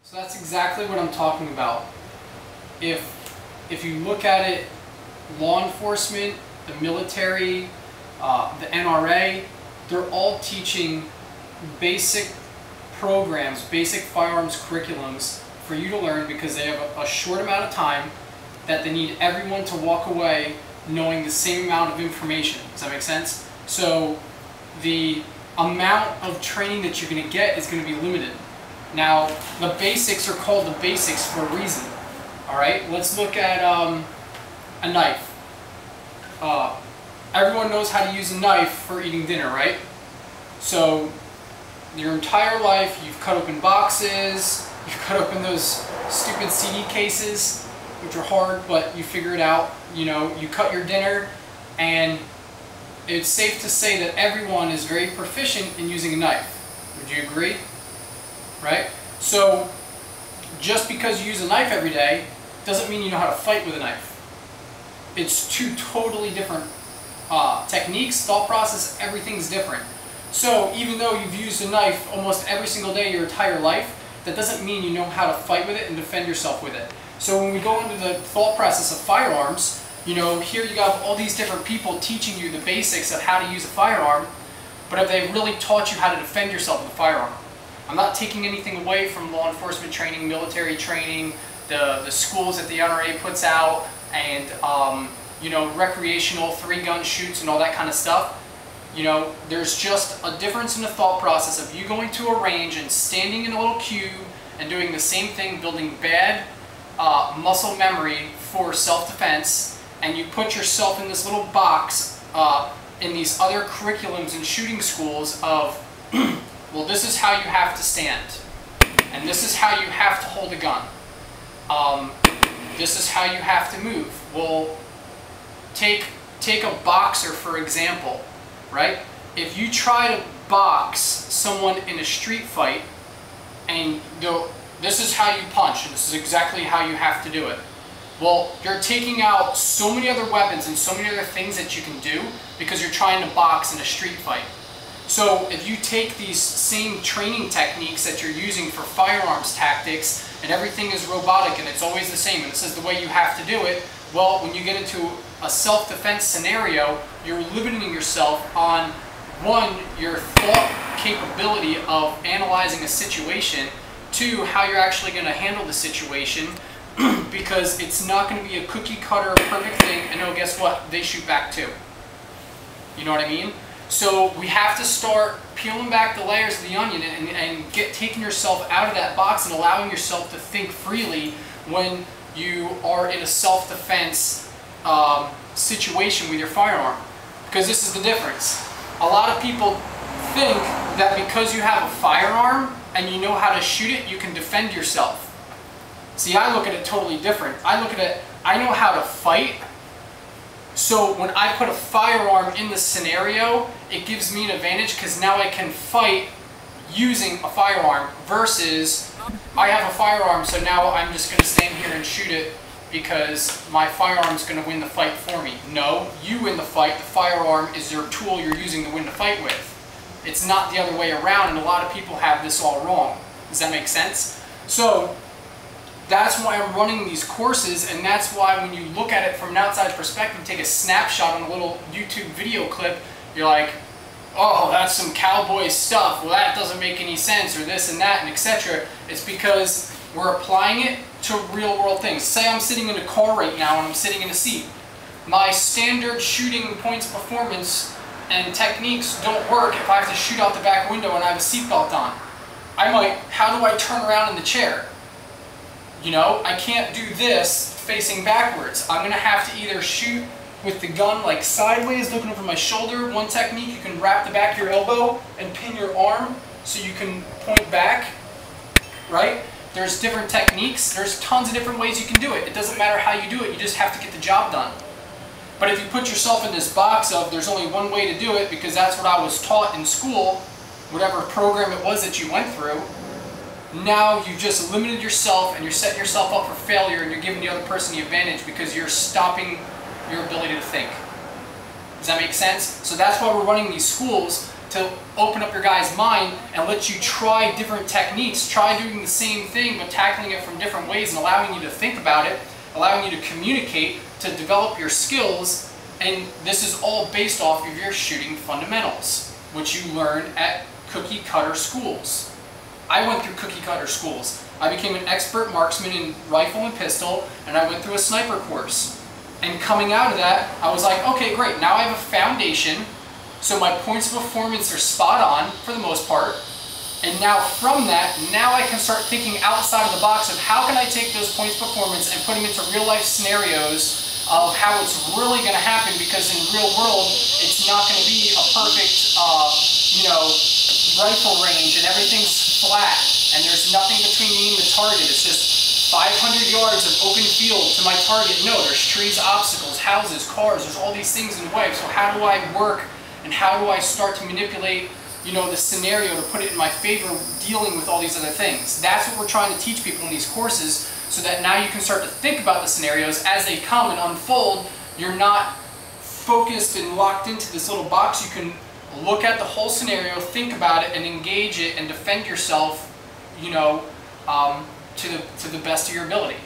So that's exactly what I'm talking about. If you look at it, law enforcement, the military, the NRA, they're all teaching basic programs, basic firearms curriculums for you to learn because they have a short amount of time that they need everyone to walk away knowing the same amount of information. Does that make sense? So the amount of training that you're going to get is going to be limited. Now, the basics are called the basics for a reason. Alright, let's look at a knife. Everyone knows how to use a knife for eating dinner, right? So, your entire life, you've cut open boxes, you've cut open those stupid CD cases, which are hard, but you figure it out. You know, you cut your dinner, and it's safe to say that everyone is very proficient in using a knife. Would you agree? Right? So, just because you use a knife every day doesn't mean you know how to fight with a knife. It's two totally different techniques, thought process, everything's different. So, even though you've used a knife almost every single day your entire life, that doesn't mean you know how to fight with it and defend yourself with it. So when we go into the thought process of firearms, you know, here you have all these different people teaching you the basics of how to use a firearm, but have they really taught you how to defend yourself with a firearm? I'm not taking anything away from law enforcement training, military training, the schools that the NRA puts out, and you know, recreational 3-gun shoots and all that kind of stuff. You know, there's just a difference in the thought process of you going to a range and standing in a little cube and doing the same thing, building bad muscle memory for self-defense, and you put yourself in this little box in these other curriculums and shooting schools of well, this is how you have to stand, and this is how you have to hold a gun. This is how you have to move. Well, take a boxer for example, right? If you try to box someone in a street fight, and this is how you punch, and this is exactly how you have to do it. Well, you're taking out so many other weapons and so many other things that you can do because you're trying to box in a street fight. So if you take these same training techniques that you're using for firearms tactics, and everything is robotic and it's always the same and this is the way you have to do it, well, when you get into a self-defense scenario, you're limiting yourself on, one, your thought capability of analyzing a situation, two, how you're actually going to handle the situation, because it's not going to be a cookie cutter perfect thing, and oh, guess what? They shoot back too. You know what I mean? So we have to start peeling back the layers of the onion and taking yourself out of that box and allowing yourself to think freely when you are in a self-defense situation with your firearm. Because this is the difference. A lot of people think that because you have a firearm and you know how to shoot it, you can defend yourself. See, I look at it totally different. I look at it, I know how to fight. So when I put a firearm in the scenario, it gives me an advantage because now I can fight using a firearm versus I have a firearm, so now I'm just going to stand here and shoot it because my firearm is going to win the fight for me. No, you win the fight. The firearm is your tool you're using to win the fight with. It's not the other way around, and a lot of people have this all wrong. Does that make sense? So that's why I'm running these courses, and that's why when you look at it from an outside perspective, take a snapshot on a little YouTube video clip, you're like, oh, that's some cowboy stuff, well that doesn't make any sense, or this and that, and etc. It's because we're applying it to real world things. Say I'm sitting in a car right now and I'm sitting in a seat. My standard shooting points performance and techniques don't work if I have to shoot out the back window and I have a seatbelt on. I might, how do I turn around in the chair? You know, I can't do this facing backwards. I'm going to have to either shoot with the gun like sideways, looking over my shoulder. One technique, you can wrap the back of your elbow and pin your arm so you can point back, right? There's different techniques. There's tons of different ways you can do it. It doesn't matter how you do it, you just have to get the job done. But if you put yourself in this box of there's only one way to do it because that's what I was taught in school, whatever program it was that you went through, now you've just limited yourself and you're setting yourself up for failure, and you're giving the other person the advantage because you're stopping your ability to think. Does that make sense? So that's why we're running these schools, to to open up your guy's mind and let you try different techniques, try doing the same thing but tackling it from different ways and allowing you to think about it, allowing you to communicate, to develop your skills. And this is all based off of your shooting fundamentals, which you learn at cookie cutter schools. I went through cookie cutter schools. I became an expert marksman in rifle and pistol, and I went through a sniper course. And coming out of that, I was like, okay, great, now I have a foundation, so my points of performance are spot on for the most part. And now from that, now I can start thinking outside of the box of how can I take those points of performance and put them into real life scenarios of how it's really going to happen, because in real world, it's not going to be a perfect, rifle range and everything's flat and there's nothing between me and the target. It's just 500 yards of open field to my target. No, there's trees, obstacles, houses, cars, there's all these things in the way. So how do I work and how do I start to manipulate, the scenario to put it in my favor, dealing with all these other things? That's what we're trying to teach people in these courses, so that now you can start to think about the scenarios as they come and unfold. You're not focused and locked into this little box. You can look at the whole scenario, think about it, and engage it and defend yourself, to the best of your ability.